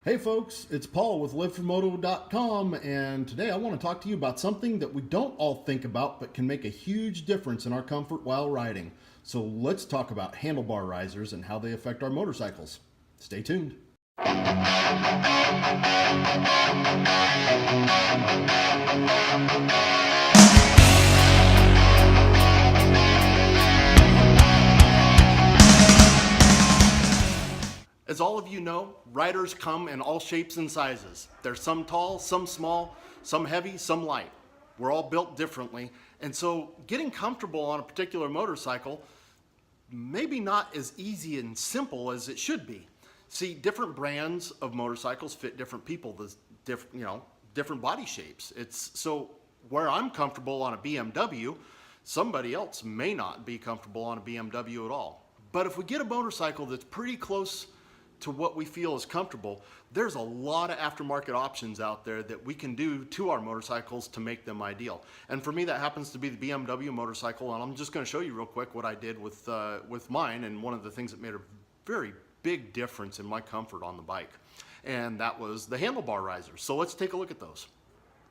Hey folks, it's Paul with liveformoto.com, and today I want to talk to you about something that we don't all think about but can make a huge difference in our comfort while riding. So let's talk about handlebar risers and how they affect our motorcycles. Stay tuned. As all of you know, riders come in all shapes and sizes. There's some tall, some small, some heavy, some light. We're all built differently, and so getting comfortable on a particular motorcycle maybe not as easy and simple as it should be. See, different brands of motorcycles fit different people, different body shapes. So where I'm comfortable on a BMW, somebody else may not be comfortable on a BMW at all. But if we get a motorcycle that's pretty close to what we feel is comfortable, there's a lot of aftermarket options out there that we can do to our motorcycles to make them ideal. And for me, that happens to be the BMW motorcycle, and I'm just going to show you real quick what I did with mine, and one of the things that made a very big difference in my comfort on the bike, and that was the handlebar risers. So let's take a look at those.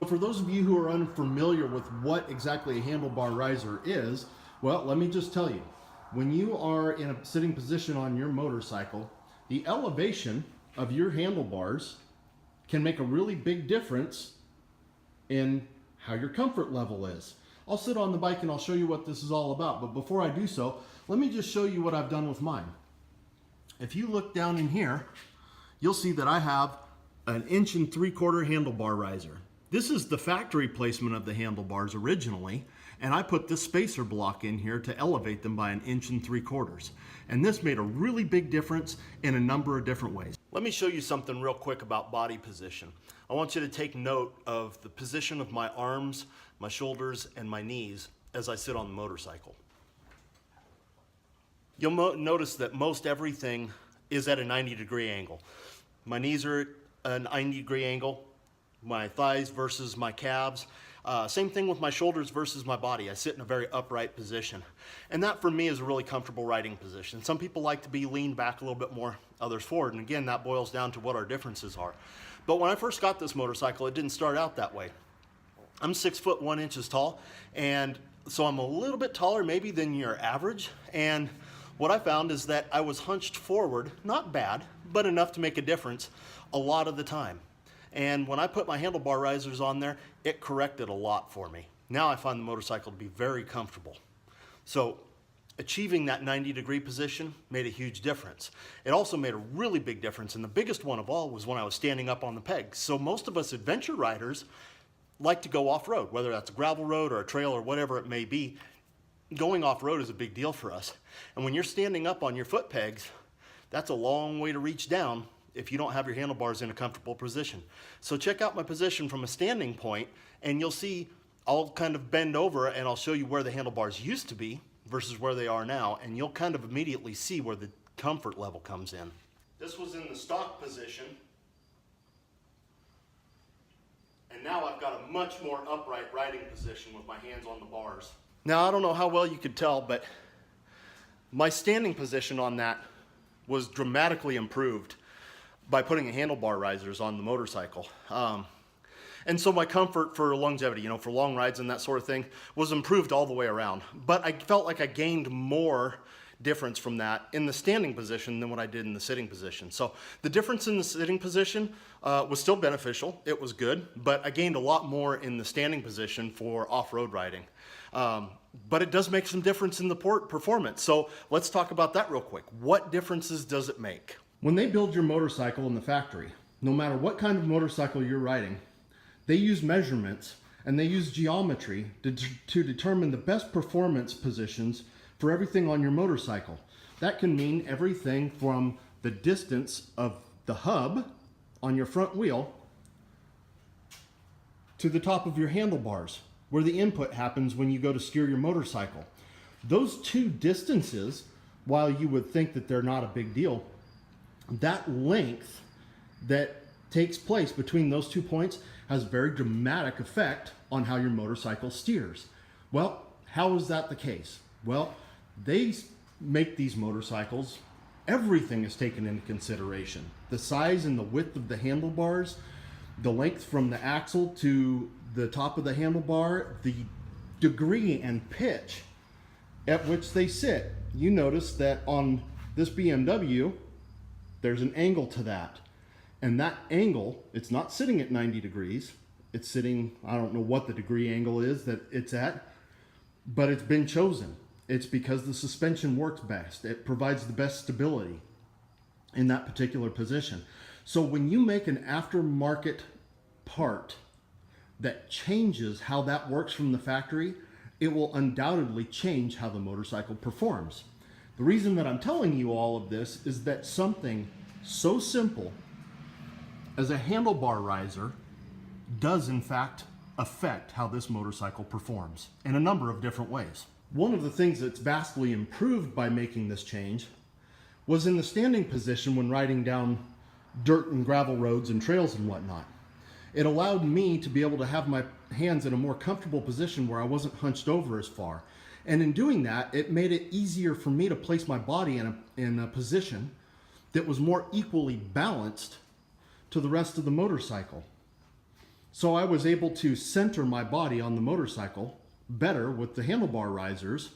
For those of you who are unfamiliar with what exactly a handlebar riser is, well, let me just tell you, when you are in a sitting position on your motorcycle, the elevation of your handlebars can make a really big difference in how your comfort level is. I'll sit on the bike and I'll show you what this is all about, but before I do so, let me just show you what I've done with mine. If you look down in here, you'll see that I have an 1 3/4 handlebar riser. This is the factory placement of the handlebars originally, and I put this spacer block in here to elevate them by 1 3/4. And this made a really big difference in a number of different ways. Let me show you something real quick about body position. I want you to take note of the position of my arms, my shoulders, and my knees as I sit on the motorcycle. You'll notice that most everything is at a 90-degree angle. My knees are at a 90-degree angle, my thighs versus my calves. Same thing with my shoulders versus my body. I sit in a very upright position. And that for me is a really comfortable riding position. Some people like to be leaned back a little bit more, others forward. And again, that boils down to what our differences are. But when I first got this motorcycle, it didn't start out that way. I'm 6 foot 1 inches tall, and so I'm a little bit taller maybe than your average. And what I found is that I was hunched forward, not bad, but enough to make a difference a lot of the time. And when I put my handlebar risers on there, it corrected a lot for me. Now I find the motorcycle to be very comfortable. So achieving that 90-degree position made a huge difference. It also made a really big difference, and the biggest one of all was when I was standing up on the pegs. So most of us adventure riders like to go off-road, whether that's a gravel road or a trail or whatever it may be. Going off-road is a big deal for us. And when you're standing up on your foot pegs, that's a long way to reach down if you don't have your handlebars in a comfortable position. So check out my position from a standing point, and you'll see I'll kind of bend over and I'll show you where the handlebars used to be versus where they are now, and you'll kind of immediately see where the comfort level comes in. This was in the stock position, and now I've got a much more upright riding position with my hands on the bars. Now I don't know how well you could tell, but my standing position on that was dramatically improved by putting a handlebar risers on the motorcycle. And so my comfort for longevity, for long rides and that sort of thing, was improved all the way around. But I felt like I gained more difference from that in the standing position than what I did in the sitting position. So the difference in the sitting position was still beneficial. It was good, but I gained a lot more in the standing position for off-road riding. But it does make some difference in the performance. So let's talk about that real quick. What differences does it make? When they build your motorcycle in the factory, no matter what kind of motorcycle you're riding, they use measurements and they use geometry to determine the best performance positions for everything on your motorcycle. That can mean everything from the distance of the hub on your front wheel to the top of your handlebars, where the input happens when you go to steer your motorcycle. Those two distances, while you would think that they're not a big deal, that length that takes place between those 2 points has a very dramatic effect on how your motorcycle steers. Well, how is that the case? Well, they make these motorcycles Everything is taken into consideration. The size and the width of the handlebars, the length from the axle to the top of the handlebar, the degree and pitch at which they sit. You notice that on this BMW, there's an angle to that. And that angle, it's not sitting at 90 degrees. It's sitting, I don't know what the degree angle is that it's at, but it's been chosen. It's because the suspension works best. It provides the best stability in that particular position. So when you make an aftermarket part that changes how that works from the factory, it will undoubtedly change how the motorcycle performs. The reason that I'm telling you all of this is that something so simple as a handlebar riser does in fact affect how this motorcycle performs in a number of different ways. One of the things that's vastly improved by making this change was in the standing position when riding down dirt and gravel roads and trails and whatnot. It allowed me to be able to have my hands in a more comfortable position where I wasn't hunched over as far. And in doing that, it made it easier for me to place my body in a position that was more equally balanced to the rest of the motorcycle. So I was able to center my body on the motorcycle better with the handlebar risers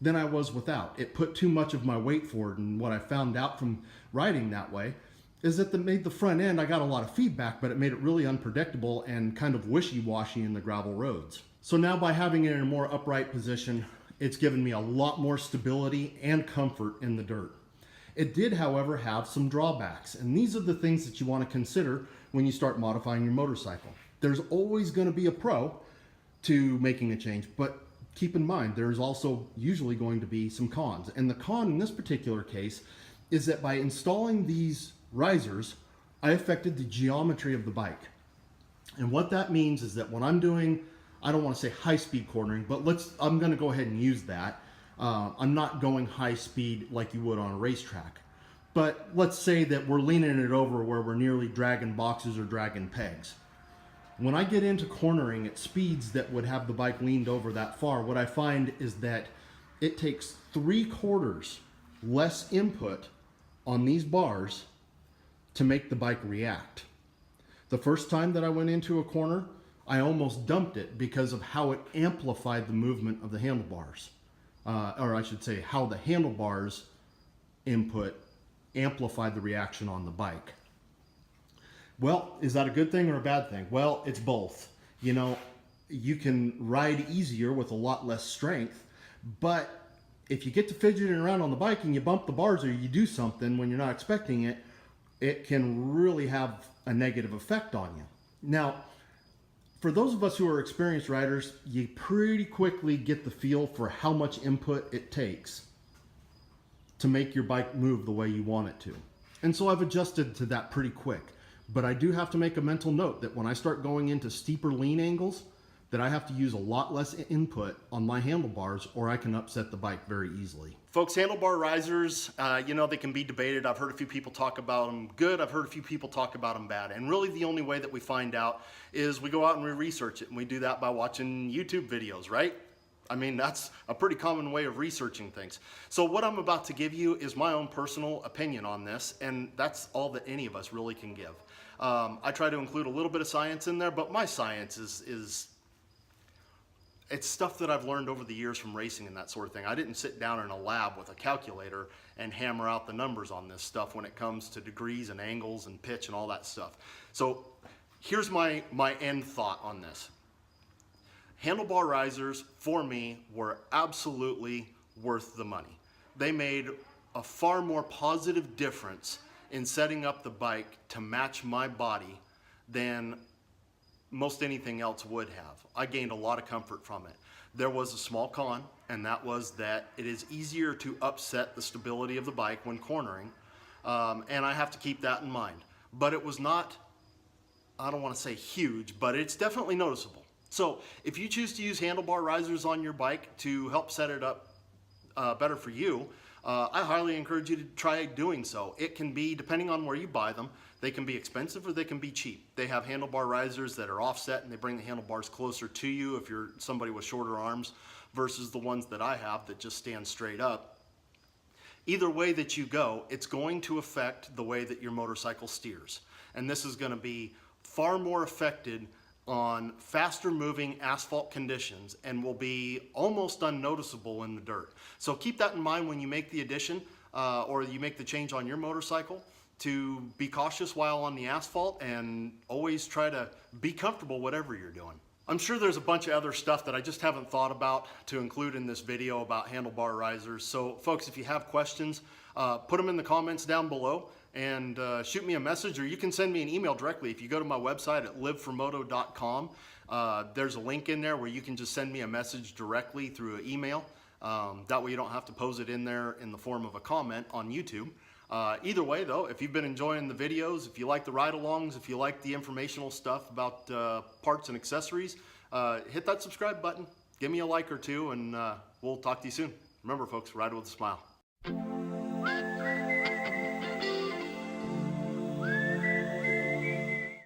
than I was without. It put too much of my weight forward, and what I found out from riding that way is that made the front end, I got a lot of feedback, but it made it really unpredictable and kind of wishy-washy in the gravel roads. So now by having it in a more upright position, it's given me a lot more stability and comfort in the dirt. It did, however, have some drawbacks, and these are the things that you want to consider when you start modifying your motorcycle. There's always going to be a pro to making a change, but keep in mind there's also usually going to be some cons. And the con in this particular case is that by installing these risers, I affected the geometry of the bike. And what that means is that when I'm doing, I don't want to say high-speed cornering, but I'm going to go ahead and use that. I'm not going high speed like you would on a racetrack. But let's say that we're leaning it over where we're nearly dragging boxes or dragging pegs. When I get into cornering at speeds that would have the bike leaned over that far, what I find is that it takes 3/4 less input on these bars to make the bike react. The first time that I went into a corner, I almost dumped it because of how it amplified the movement of the handlebars. Or I should say how the handlebars input amplified the reaction on the bike. Well, is that a good thing or a bad thing? Well, it's both. You know, you can ride easier with a lot less strength, but if you get to fidgeting around on the bike and you bump the bars or you do something when you're not expecting it, it can really have a negative effect on you. Now, for those of us who are experienced riders, you pretty quickly get the feel for how much input it takes to make your bike move the way you want it to. And so I've adjusted to that pretty quick. But I do have to make a mental note that when I start going into steeper lean angles, that I have to use a lot less input on my handlebars or I can upset the bike very easily. Folks, handlebar risers, you know, they can be debated. I've heard a few people talk about them good. I've heard a few people talk about them bad. And really the only way that we find out is we go out and we research it. And we do that by watching YouTube videos, right? I mean, that's a pretty common way of researching things. So what I'm about to give you is my own personal opinion on this, and that's all that any of us really can give. I try to include a little bit of science in there, but my science is it's stuff that I've learned over the years from racing and that sort of thing. I didn't sit down in a lab with a calculator and hammer out the numbers on this stuff when it comes to degrees and angles and pitch and all that stuff. So here's my end thought on this. Handlebar risers, for me, were absolutely worth the money. They made a far more positive difference in setting up the bike to match my body than most anything else would have. I gained a lot of comfort from it. There was a small con, and that was that it is easier to upset the stability of the bike when cornering, and I have to keep that in mind. But it was not, I don't want to say huge, but it's definitely noticeable. So if you choose to use handlebar risers on your bike to help set it up better for you, I highly encourage you to try doing so. It can be, depending on where you buy them, they can be expensive or they can be cheap. They have handlebar risers that are offset and they bring the handlebars closer to you if you're somebody with shorter arms versus the ones that I have that just stand straight up. Either way that you go, it's going to affect the way that your motorcycle steers. And this is going to be far more affected on faster moving asphalt conditions and will be almost unnoticeable in the dirt. So keep that in mind when you make the addition or you make the change on your motorcycle, to be cautious while on the asphalt and always try to be comfortable whatever you're doing. I'm sure there's a bunch of other stuff that I just haven't thought about to include in this video about handlebar risers. So folks, if you have questions, put them in the comments down below and shoot me a message, or you can send me an email directly. If you go to my website at liveformoto.com, there's a link in there where you can just send me a message directly through an email. That way you don't have to pose it in there in the form of a comment on YouTube. Either way though, if you've been enjoying the videos, if you like the ride-alongs, if you like the informational stuff about parts and accessories, hit that subscribe button, give me a like or two, and we'll talk to you soon. Remember folks, ride with a smile.